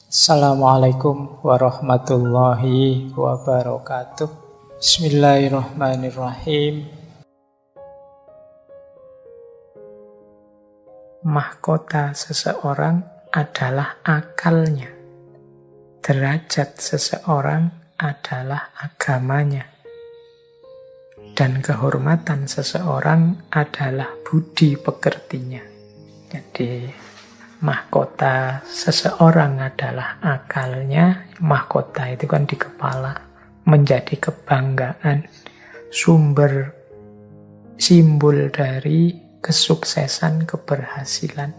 Assalamualaikum warahmatullahi wabarakatuh. Bismillahirrahmanirrahim. Mahkota seseorang adalah akalnya. Derajat seseorang adalah agamanya. Dan kehormatan seseorang adalah budi pekertinya. Jadi mahkota seseorang adalah akalnya. Mahkota itu kan di kepala, menjadi kebanggaan, sumber, simbol dari kesuksesan, keberhasilan.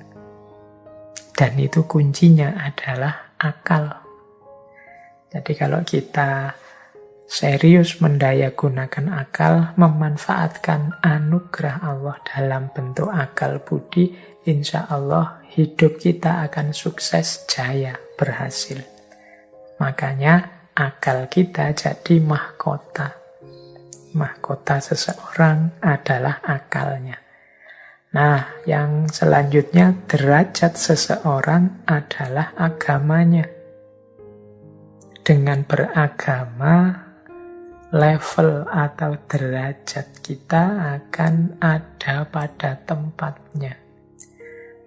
Dan itu kuncinya adalah akal. Jadi kalau kita serius mendayagunakan akal, memanfaatkan anugerah Allah dalam bentuk akal budi, insya Allah hidup kita akan sukses, jaya, berhasil. Makanya akal kita jadi mahkota. Mahkota seseorang adalah akalnya. Nah, yang selanjutnya derajat seseorang adalah agamanya. Dengan beragama, level atau derajat kita akan ada pada tempatnya.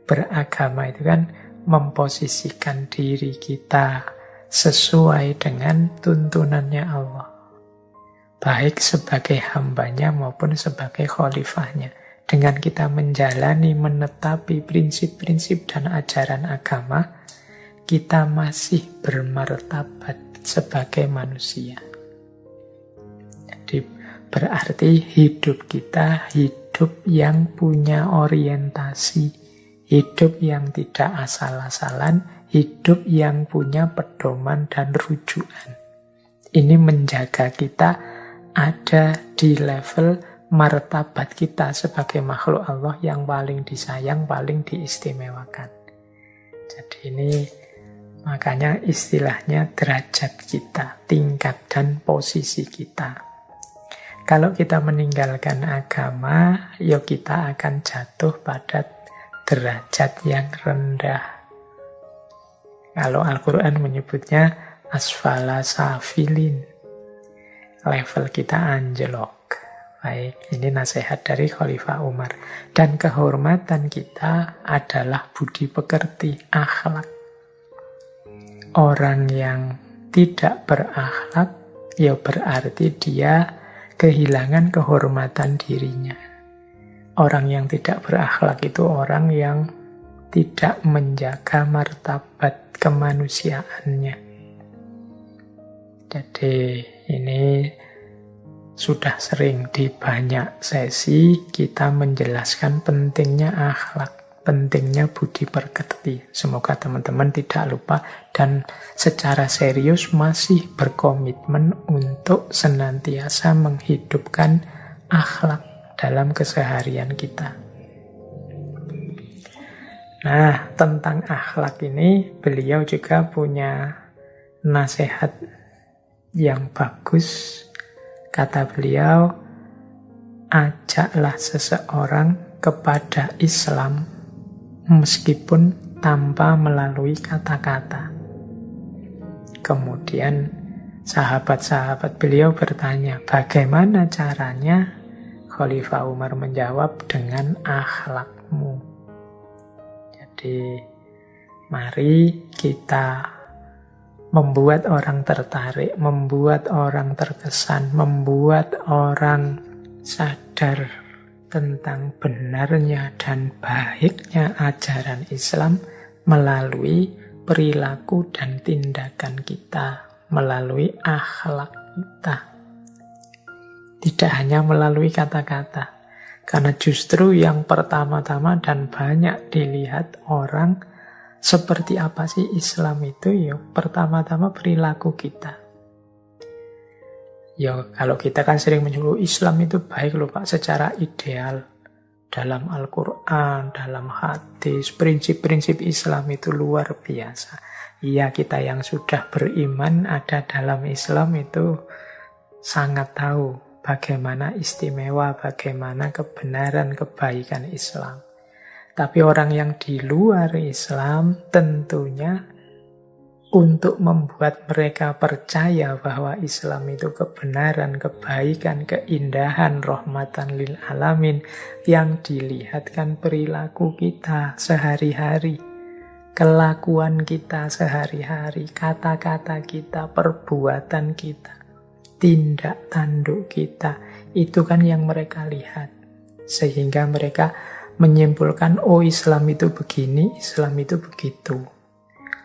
Beragama itu kan memposisikan diri kita sesuai dengan tuntunannya Allah. Baik sebagai hambanya maupun sebagai khalifahnya. Dengan kita menjalani, menetapi prinsip-prinsip dan ajaran agama, kita masih bermartabat sebagai manusia. Jadi berarti hidup kita hidup yang punya orientasi, hidup yang tidak asal-asalan, hidup yang punya pedoman dan rujukan. Ini menjaga kita ada di level martabat kita sebagai makhluk Allah yang paling disayang, paling diistimewakan. Jadi ini makanya istilahnya derajat kita, tingkat dan posisi kita. Kalau kita meninggalkan agama, ya kita akan jatuh pada derajat yang rendah. Kalau Al-Quran menyebutnya asfala safilin. Level kita anjlok. Baik, ini nasihat dari Khalifah Umar. Dan kehormatan kita adalah budi pekerti, akhlak. Orang yang tidak berakhlak, ya berarti dia kehilangan kehormatan dirinya. Orang yang tidak berakhlak itu orang yang tidak menjaga martabat kemanusiaannya. Jadi ini sudah sering di banyak sesi kita menjelaskan pentingnya akhlak, pentingnya budi pekerti. Semoga teman-teman tidak lupa dan secara serius masih berkomitmen untuk senantiasa menghidupkan akhlak dalam keseharian kita. Nah, tentang akhlak ini beliau juga punya nasihat yang bagus. Kata beliau, ajaklah seseorang kepada Islam meskipun tanpa melalui kata-kata. Kemudian sahabat-sahabat beliau bertanya, bagaimana caranya? Khalifah Umar menjawab, dengan akhlakmu. Jadi, mari kita membuat orang tertarik, membuat orang terkesan, membuat orang sadar tentang benarnya dan baiknya ajaran Islam melalui perilaku dan tindakan kita, melalui akhlak kita. Tidak hanya melalui kata-kata. Karena justru yang pertama-tama dan banyak dilihat orang seperti apa sih Islam itu, ya pertama-tama perilaku kita. Ya kalau kita kan sering menyuruh Islam itu baik loh Pak secara ideal. Dalam Al-Quran, dalam hadis, prinsip-prinsip Islam itu luar biasa. Iya, kita yang sudah beriman ada dalam Islam itu sangat tahu bagaimana istimewa, bagaimana kebenaran, kebaikan Islam. Tapi orang yang di luar Islam tentunya untuk membuat mereka percaya bahwa Islam itu kebenaran, kebaikan, keindahan, rahmatan lil alamin, yang dilihatkan perilaku kita sehari-hari, kelakuan kita sehari-hari, kata-kata kita, perbuatan kita, tindak tanduk kita, itu kan yang mereka lihat. Sehingga mereka menyimpulkan, oh Islam itu begini, Islam itu begitu.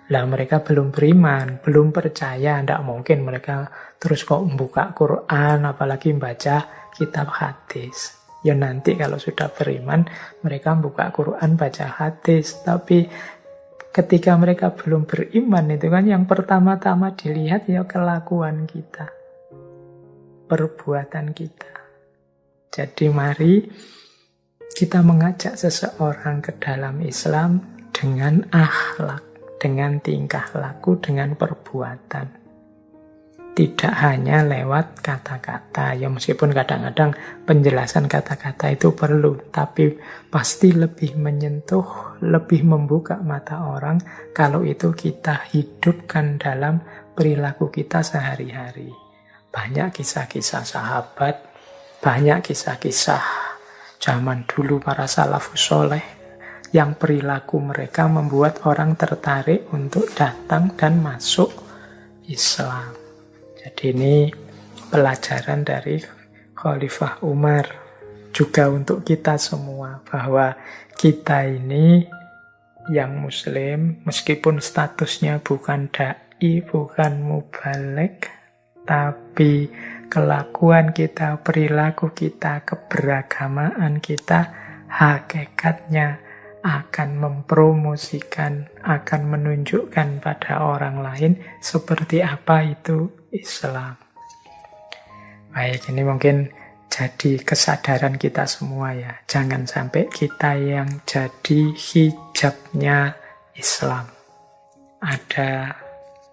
Lah mereka belum beriman, belum percaya, tidak mungkin mereka terus kok membuka Quran, apalagi membaca kitab hadis. Ya nanti kalau sudah beriman, mereka membuka Quran, baca hadis. Tapi ketika mereka belum beriman itu kan yang pertama-tama dilihat ya kelakuan kita, perbuatan kita. Jadi mari kita mengajak seseorang ke dalam Islam dengan akhlak, dengan tingkah laku, dengan perbuatan. Tidak hanya lewat kata-kata. Ya meskipun kadang-kadang penjelasan kata-kata itu perlu, tapi pasti lebih menyentuh, lebih membuka mata orang kalau itu kita hidupkan dalam perilaku kita sehari-hari. Banyak kisah-kisah sahabat, banyak kisah-kisah zaman dulu para salafus soleh, yang perilaku mereka membuat orang tertarik untuk datang dan masuk Islam. Jadi ini pelajaran dari Khalifah Umar, juga untuk kita semua, bahwa kita ini yang muslim, meskipun statusnya bukan da'i, bukan mubaligh, tapi kelakuan kita, perilaku kita, keberagamaan kita, hakikatnya akan mempromosikan, akan menunjukkan pada orang lain seperti apa itu Islam. Baik, ini mungkin jadi kesadaran kita semua ya. Jangan sampai kita yang jadi hijabnya Islam. Ada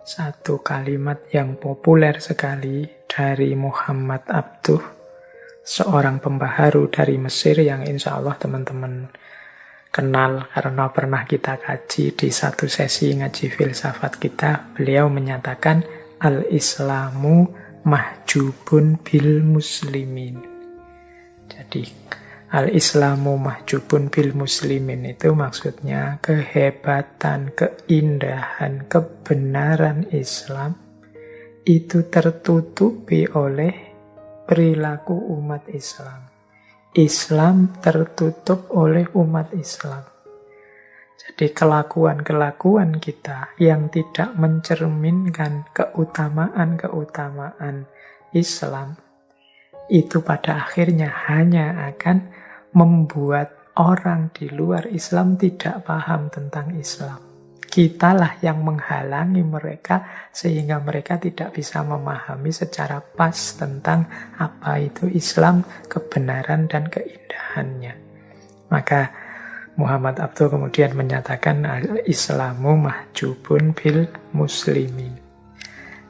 satu kalimat yang populer sekali dari Muhammad Abduh, seorang pembaharu dari Mesir yang insya Allah teman-teman kenal karena pernah kita kaji di satu sesi ngaji filsafat kita. Beliau menyatakan al-Islamu mahjubun bil muslimin. Jadi al-Islamu mahjubun bil muslimin itu maksudnya kehebatan, keindahan, kebenaran Islam itu tertutupi oleh perilaku umat Islam. Islam tertutup oleh umat Islam. Jadi kelakuan-kelakuan kita yang tidak mencerminkan keutamaan-keutamaan Islam, itu pada akhirnya hanya akan membuat orang di luar Islam tidak paham tentang Islam. Kitalah yang menghalangi mereka sehingga mereka tidak bisa memahami secara pas tentang apa itu Islam, kebenaran dan keindahannya. Maka Muhammad Abduh kemudian menyatakan al-Islamu mahjubun bil muslimin.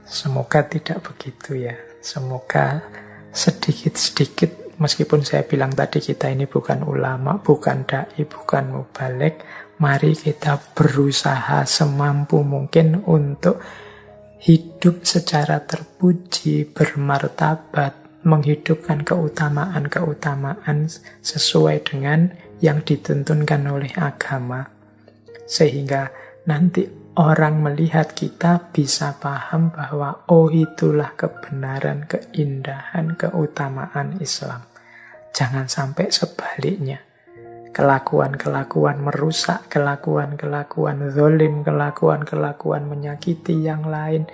Semoga tidak begitu ya. Semoga sedikit-sedikit, meskipun saya bilang tadi kita ini bukan ulama, bukan da'i, bukan mubaligh, mari kita berusaha semampu mungkin untuk hidup secara terpuji, bermartabat, menghidupkan keutamaan-keutamaan sesuai dengan yang dituntunkan oleh agama. Sehingga nanti orang melihat kita bisa paham bahwa oh itulah kebenaran, keindahan, keutamaan Islam. Jangan sampai sebaliknya. Kelakuan-kelakuan merusak, kelakuan-kelakuan zalim, kelakuan-kelakuan menyakiti yang lain,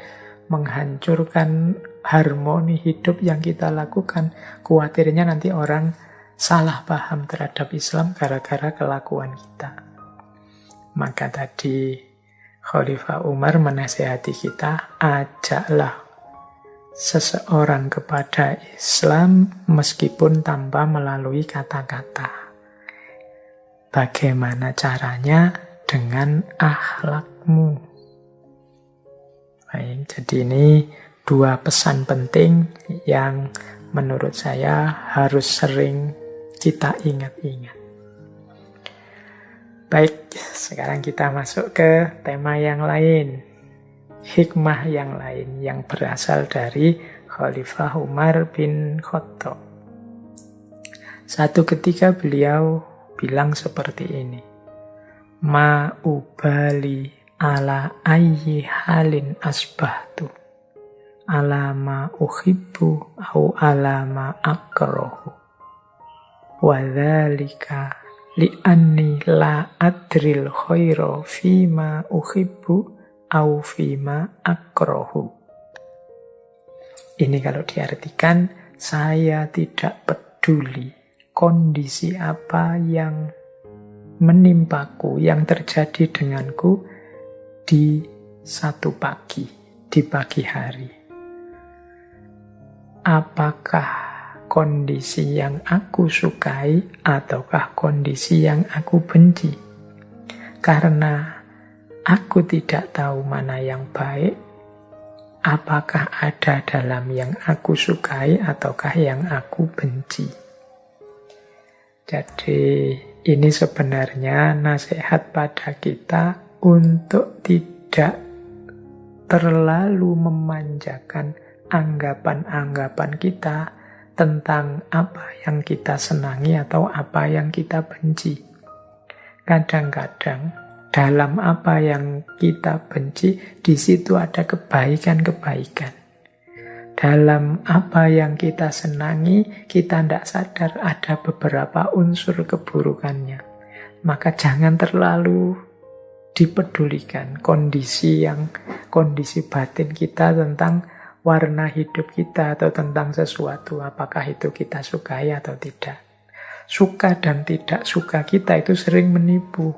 menghancurkan harmoni hidup yang kita lakukan. Khawatirnya nanti orang salah paham terhadap Islam gara-gara kelakuan kita. Maka tadi Khalifah Umar menasihati kita, ajaklah seseorang kepada Islam meskipun tanpa melalui kata-kata. Bagaimana caranya? Dengan akhlakmu. Baik, jadi ini dua pesan penting yang menurut saya harus sering kita ingat-ingat. Baik, sekarang kita masuk ke tema yang lain. hikmah yang lain yang berasal dari Khalifah Umar bin Khattab. Satu ketika beliau bilang seperti ini, ma ubali ala ayyi halin asbahtu, ala ma uhibbu au ala ma akrahu, wa dzalika li'anni la adril khaira fima uhibbu au fima akrahu. Ini kalau diartikan, saya tidak peduli kondisi apa yang menimpaku, yang terjadi denganku di satu pagi, di pagi hari. Apakah kondisi yang aku sukai ataukah kondisi yang aku benci? Karena aku tidak tahu mana yang baik, apakah ada dalam yang aku sukai ataukah yang aku benci. Jadi ini sebenarnya nasihat pada kita untuk tidak terlalu memanjakan anggapan-anggapan kita tentang apa yang kita senangi atau apa yang kita benci. Kadang-kadang dalam apa yang kita benci, di situ ada kebaikan-kebaikan. Dalam apa yang kita senangi, kita tidak sadar ada beberapa unsur keburukannya. Maka jangan terlalu dipedulikan kondisi batin kita tentang warna hidup kita atau tentang sesuatu, apakah itu kita sukai atau tidak. Suka dan tidak suka kita itu sering menipu.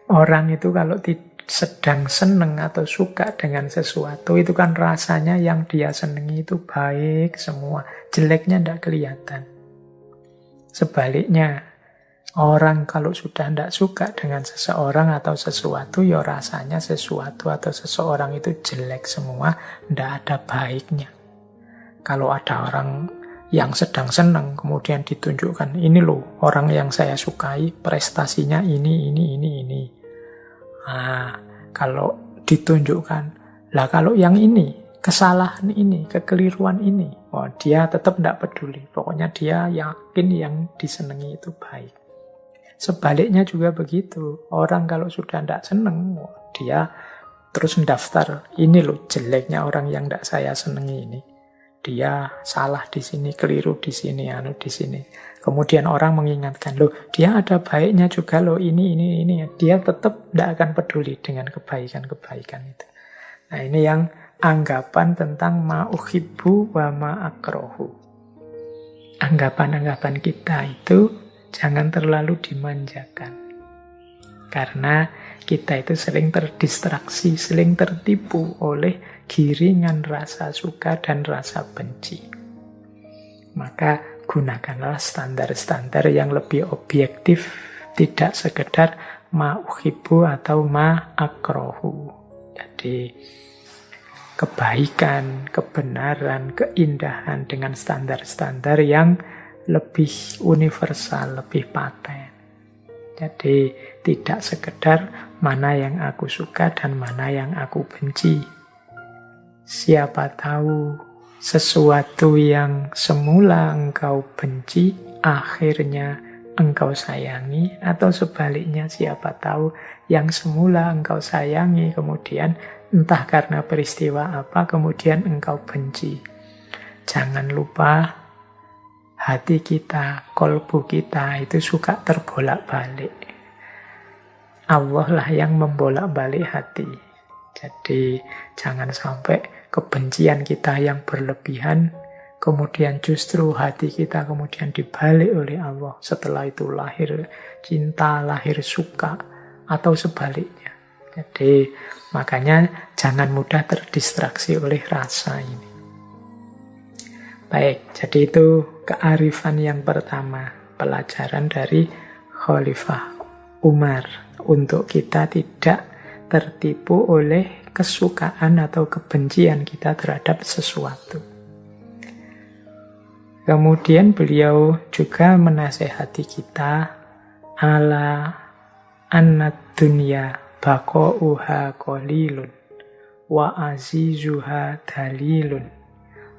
Orang itu kalau sedang seneng atau suka dengan sesuatu, itu kan rasanya yang dia senengi itu baik semua, jeleknya tidak kelihatan. Sebaliknya, orang kalau sudah tidak suka dengan seseorang atau sesuatu, ya rasanya sesuatu atau seseorang itu jelek semua, tidak ada baiknya. Kalau ada orang yang sedang senang, kemudian ditunjukkan, ini loh orang yang saya sukai, prestasinya ini. Nah, kalau ditunjukkan, lah kalau yang ini, kesalahan ini, kekeliruan ini, dia tetap tidak peduli. Pokoknya dia yakin yang disenangi itu baik. Sebaliknya juga begitu. Orang kalau sudah tidak senang, dia terus mendaftar, ini loh jeleknya orang yang tidak saya senangi ini. Dia salah di sini, keliru di sini, di sini. Kemudian orang mengingatkan, loh dia ada baiknya juga loh, ini. Dia tetap tidak akan peduli dengan kebaikan-kebaikan itu. Nah ini yang anggapan tentang ma'uhibbu wa ma'akrohu. Anggapan-anggapan kita itu jangan terlalu dimanjakan. Karena kita itu sering terdistraksi, sering tertipu oleh giringan rasa suka dan rasa benci. Maka gunakanlah standar-standar yang lebih objektif, tidak sekedar ma'uhibbu atau ma'akrohu. Jadi kebaikan, kebenaran, keindahan dengan standar-standar yang lebih universal, lebih paten. Jadi tidak sekedar mana yang aku suka dan mana yang aku benci. Siapa tahu sesuatu yang semula engkau benci, akhirnya engkau sayangi, atau sebaliknya siapa tahu yang semula engkau sayangi, kemudian entah karena peristiwa apa, kemudian engkau benci. Jangan lupa hati kita, kolbu kita itu suka terbolak-balik. Allah lah yang membolak-balik hati. Jadi jangan sampai kebencian kita yang berlebihan, kemudian justru hati kita kemudian dibalik oleh Allah. Setelah itu lahir cinta, lahir suka, atau sebaliknya. Jadi makanya jangan mudah terdistraksi oleh rasa ini. Baik, jadi itu kearifan yang pertama, pelajaran dari Khalifah Umar untuk kita tidak tertipu oleh kesukaan atau kebencian kita terhadap sesuatu. Kemudian beliau juga menasehati kita ala annad dunya baqa'uha qalilun wa azizuha dalilun,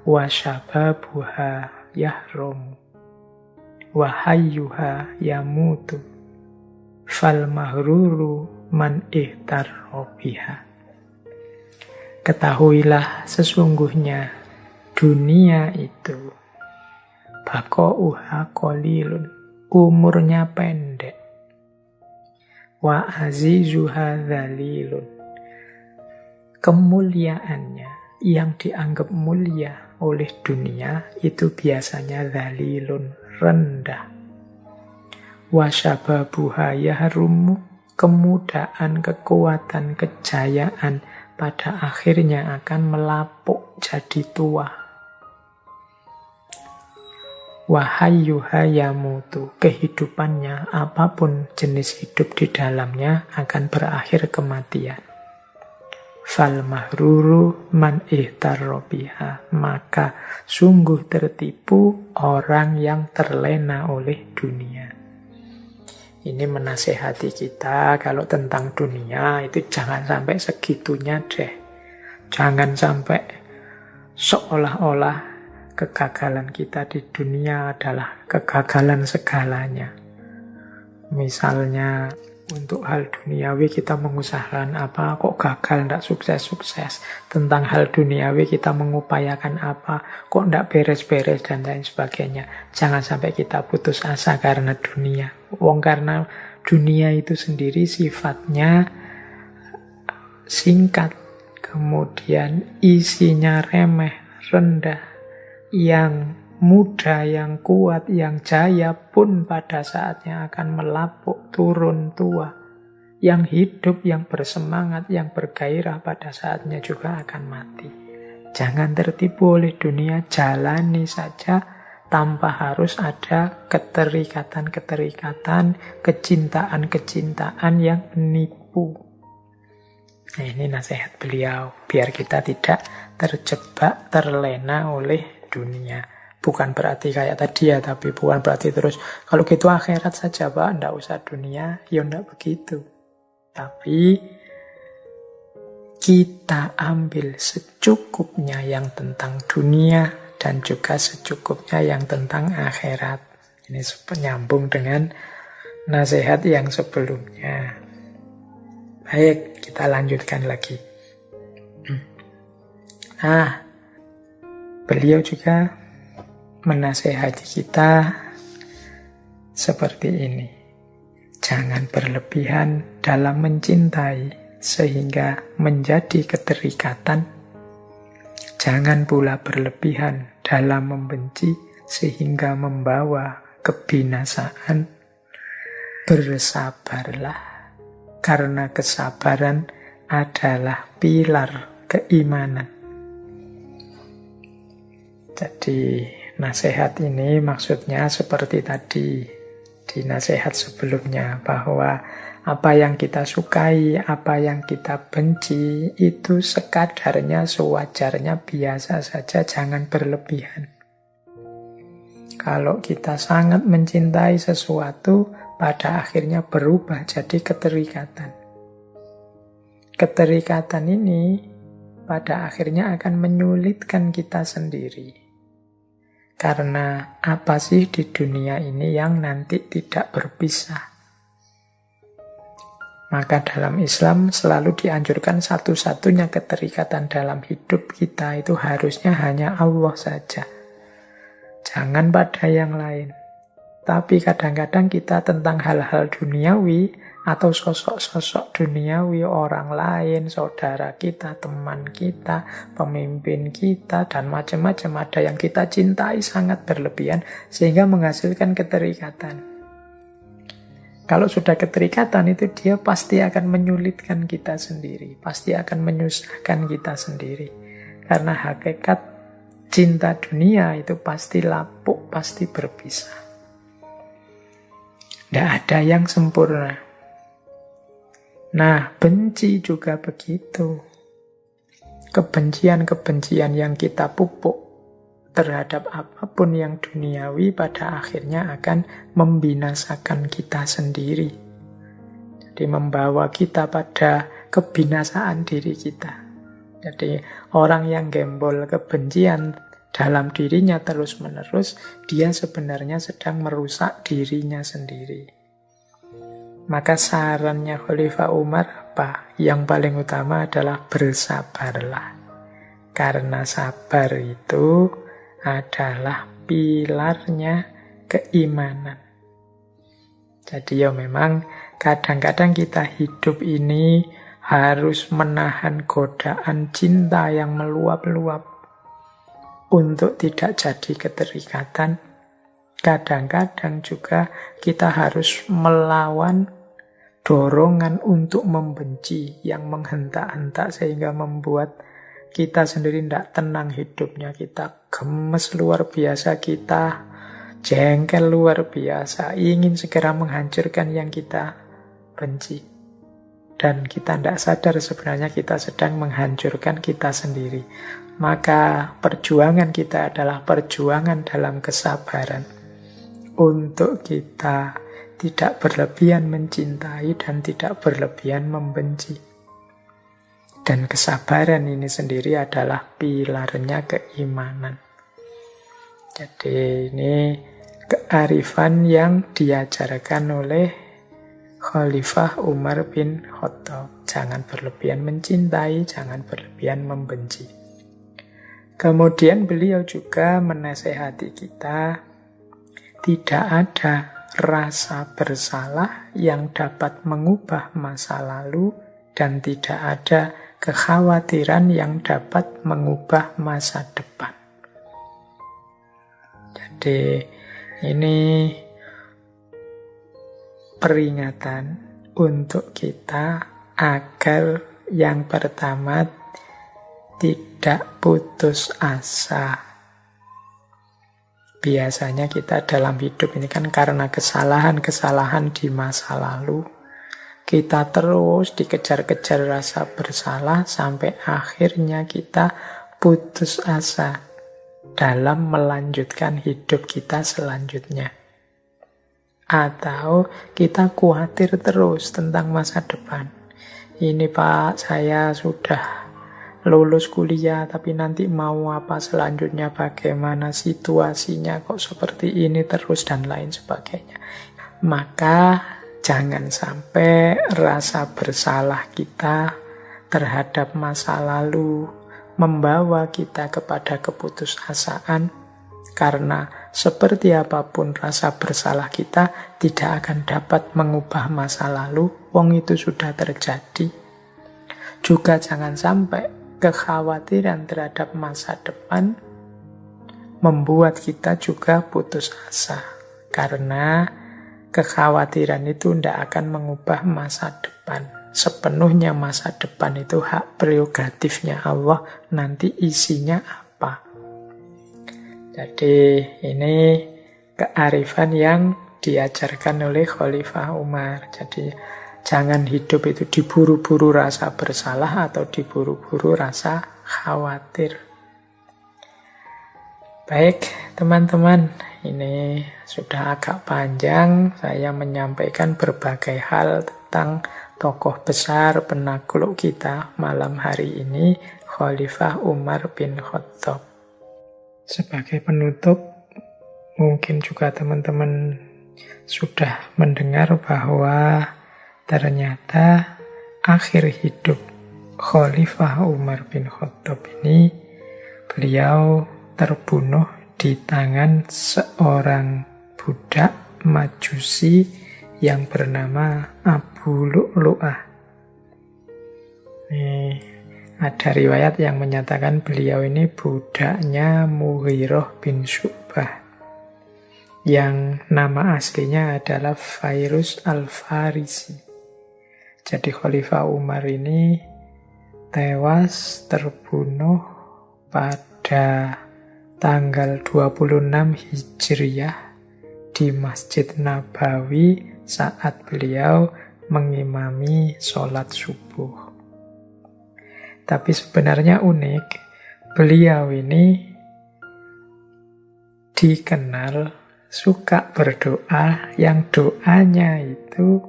wa syababuha yahromu, wa hayyuha yamutu, fal mahruru man ihtarro biha. Ketahuilah sesungguhnya dunia itu baqauha qalilun, umurnya pendek. Wa azizuha dzalilun, kemuliaannya yang dianggap mulia oleh dunia itu biasanya dzalilun, rendah. Wa syababuha yahrumu, kemudaan, kekuatan, kejayaan pada akhirnya akan melapuk jadi tua. Wahayyuha yamutu, kehidupannya apapun jenis hidup di dalamnya akan berakhir kematian. Fal mahruru man ihtarro biha, maka sungguh tertipu orang yang terlena oleh dunia. Ini menasehati kita kalau tentang dunia itu jangan sampai segitunya deh. Jangan sampai seolah-olah kegagalan kita di dunia adalah kegagalan segalanya. Misalnya untuk hal duniawi kita mengusahakan apa, kok gagal, tidak sukses-sukses. Tentang hal duniawi kita mengupayakan apa, kok tidak beres-beres dan lain sebagainya. Jangan sampai kita putus asa karena dunia. Karena dunia itu sendiri sifatnya singkat, kemudian isinya remeh, rendah. Yang muda, yang kuat, yang jaya pun pada saatnya akan melapuk, turun tua. Yang hidup, yang bersemangat, yang bergairah pada saatnya juga akan mati. Jangan tertipu oleh dunia, jalani saja tanpa harus ada keterikatan-keterikatan, kecintaan-kecintaan yang menipu. Nah, ini nasihat beliau, biar kita tidak terjebak, terlena oleh dunia. Bukan berarti kayak tadi ya, tapi bukan berarti terus, kalau gitu akhirat saja Pak, enggak usah dunia, ya enggak begitu. Tapi kita ambil secukupnya yang tentang dunia, dan juga secukupnya yang tentang akhirat. Ini penyambung dengan nasihat yang sebelumnya. Baik, kita lanjutkan lagi. Nah, beliau juga menasehati kita seperti ini. Jangan berlebihan dalam mencintai sehingga menjadi keterikatan. Jangan pula berlebihan dalam membenci sehingga membawa kebinasaan. Bersabarlah, karena kesabaran adalah pilar keimanan. Jadi nasihat ini maksudnya seperti tadi di nasihat sebelumnya, bahwa apa yang kita sukai, apa yang kita benci, itu sekadarnya, sewajarnya, biasa saja, jangan berlebihan. Kalau kita sangat mencintai sesuatu, pada akhirnya berubah jadi keterikatan. Keterikatan ini pada akhirnya akan menyulitkan kita sendiri. Karena apa sih di dunia ini yang nanti tidak berpisah? Maka dalam Islam selalu dianjurkan satu-satunya keterikatan dalam hidup kita itu harusnya hanya Allah saja. Jangan pada yang lain. Tapi kadang-kadang kita tentang hal-hal duniawi atau sosok-sosok duniawi, orang lain, saudara kita, teman kita, pemimpin kita, dan macam-macam, ada yang kita cintai sangat berlebihan sehingga menghasilkan keterikatan. Kalau sudah keterikatan itu dia pasti akan menyulitkan kita sendiri, pasti akan menyusahkan kita sendiri. Karena hakikat cinta dunia itu pasti lapuk, pasti berpisah. Tidak ada yang sempurna. Nah, benci juga begitu. Kebencian-kebencian yang kita pupuk terhadap apapun yang duniawi pada akhirnya akan membinasakan kita sendiri. Jadi membawa kita pada kebinasaan diri kita. Jadi orang yang gembol kebencian dalam dirinya terus-menerus, dia sebenarnya sedang merusak dirinya sendiri. Maka sarannya Khalifah Umar apa? Yang paling utama adalah bersabarlah. Karena sabar itu adalah pilarnya keimanan. Jadi ya memang kadang-kadang kita hidup ini harus menahan godaan cinta yang meluap-luap untuk tidak jadi keterikatan. Kadang-kadang juga kita harus melawan dorongan untuk membenci yang menghentak-hentak sehingga membuat kita sendiri tidak tenang hidupnya. Kita gemes luar biasa, kita jengkel luar biasa, ingin segera menghancurkan yang kita benci. Dan kita tidak sadar sebenarnya kita sedang menghancurkan kita sendiri. Maka perjuangan kita adalah perjuangan dalam kesabaran. Untuk kita tidak berlebihan mencintai dan tidak berlebihan membenci. Dan kesabaran ini sendiri adalah pilarnya keimanan. Jadi ini kearifan yang diajarkan oleh Khalifah Umar bin Khattab. Jangan berlebihan mencintai, jangan berlebihan membenci. Kemudian beliau juga menasehati kita, tidak ada rasa bersalah yang dapat mengubah masa lalu dan tidak ada kekhawatiran yang dapat mengubah masa depan. Jadi ini peringatan untuk kita agar yang pertama tidak putus asa. Biasanya kita dalam hidup ini kan karena kesalahan-kesalahan di masa lalu, kita terus dikejar-kejar rasa bersalah sampai akhirnya kita putus asa dalam melanjutkan hidup kita selanjutnya. Atau kita khawatir terus tentang masa depan. Ini Pak, saya sudah lulus kuliah, tapi nanti mau apa selanjutnya, bagaimana situasinya, kok seperti ini terus, dan lain sebagainya. Maka jangan sampai rasa bersalah kita terhadap masa lalu membawa kita kepada keputusasaan. Karena seperti apapun rasa bersalah kita tidak akan dapat mengubah masa lalu, wong itu sudah terjadi. Juga jangan sampai kekhawatiran terhadap masa depan membuat kita juga putus asa. Karena kekhawatiran itu tidak akan mengubah masa depan. Sepenuhnya masa depan itu hak prerogatifnya Allah, nanti isinya apa. Jadi ini kearifan yang diajarkan oleh Khalifah Umar. Jadi jangan hidup itu diburu-buru rasa bersalah atau diburu-buru rasa khawatir. Baik teman-teman, ini sudah agak panjang saya menyampaikan berbagai hal tentang tokoh besar penakluk kita malam hari ini, Khalifah Umar bin Khattab. Sebagai penutup, mungkin juga teman-teman sudah mendengar bahwa ternyata akhir hidup Khalifah Umar bin Khattab ini, beliau terbunuh di tangan seorang budak Majusi yang bernama Abu Lu'lu'ah. Ada riwayat yang menyatakan beliau ini budaknya Mughirah bin Syu'bah, yang nama aslinya adalah Fairuz al-Farisi. Jadi Khalifah Umar ini tewas terbunuh pada tanggal 26 Hijriah di Masjid Nabawi saat beliau mengimami sholat subuh. Tapi sebenarnya unik, beliau ini dikenal suka berdoa yang doanya itu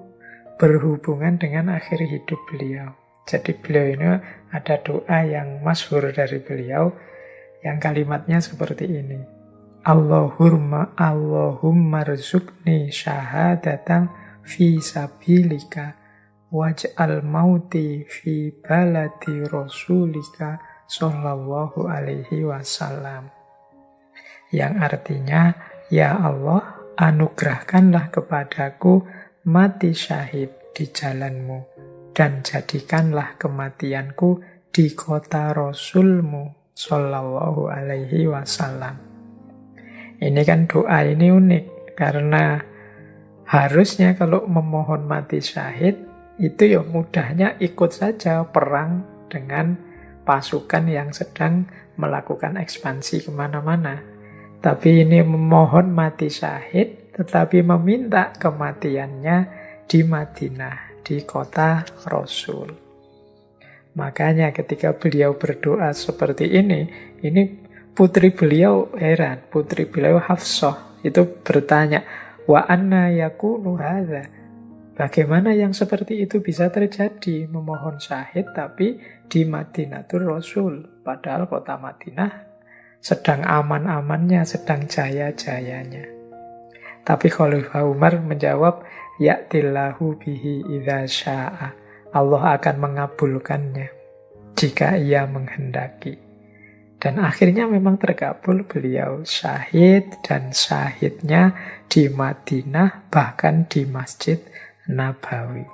berhubungan dengan akhir hidup beliau. Jadi beliau ini ada doa yang masyhur dari beliau, yang kalimatnya seperti ini. Allahumma rzuqni syahadatan fi sabilika waj'al mauti fi baladi rasulika sallallahu alaihi wasallam. Yang artinya, ya Allah, anugerahkanlah kepadaku mati syahid di jalanmu, dan jadikanlah kematianku di kota Rasulmu sallallahu alaihi wasallam. Ini kan doa ini unik, karena harusnya kalau memohon mati syahid, itu ya mudahnya ikut saja perang dengan pasukan yang sedang melakukan ekspansi kemana-mana. Tapi ini memohon mati syahid, tetapi meminta kematiannya di Madinah, di kota Rasul. Makanya ketika beliau berdoa seperti ini putri beliau heran, putri beliau Hafsah itu bertanya, wa anna yakunu hadza? Bagaimana yang seperti itu bisa terjadi, memohon syahid tapi di Madinatul Rasul, padahal kota Madinah sedang aman-amannya, sedang jaya-jayanya. Tapi Khalifah Umar menjawab, ya'tillahu bihi idza syaa. Allah akan mengabulkannya jika ia menghendaki. Dan akhirnya memang terkabul, beliau syahid, dan syahidnya di Madinah, bahkan di Masjid Nabawi.